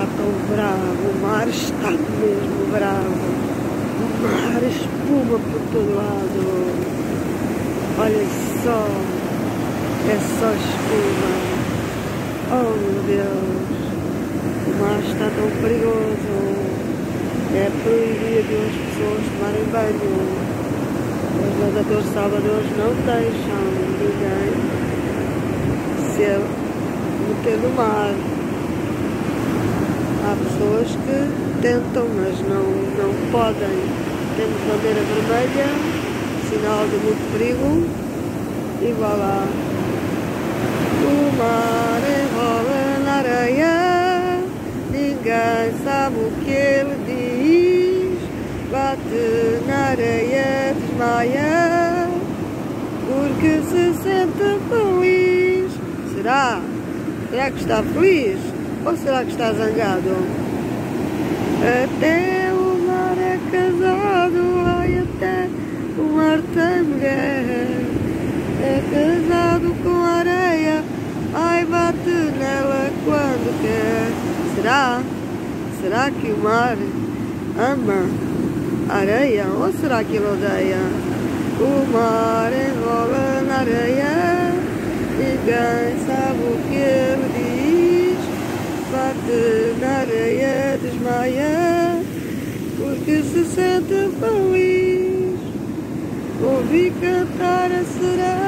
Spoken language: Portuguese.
está tão bravo, o mar está mesmo bravo. O mar espuma por todo lado. Olha só, é só espuma. Oh meu Deus, o mar está tão perigoso. É proibido as pessoas tomarem banho. Os nadadores salvadores não deixam ninguém se meter no mar. Há pessoas que tentam, mas não podem. Temos bandeira vermelha, sinal de muito perigo, e vá lá. O mar enrola na areia, ninguém sabe o que ele diz. Bate na areia, desmaia, porque se sente feliz. Será? Será que está feliz? Ou será que está zangado? Até o mar é casado, ai, até o mar tem mulher. É casado com a areia, ai, bate nela quando quer. Será? Será que o mar ama a areia ou será que ele odeia? O mar enrola na areia, ninguém sabe o que ele diz. Bate na areia, desmaia, porque se sente feliz. Ouvi cantar a sereia.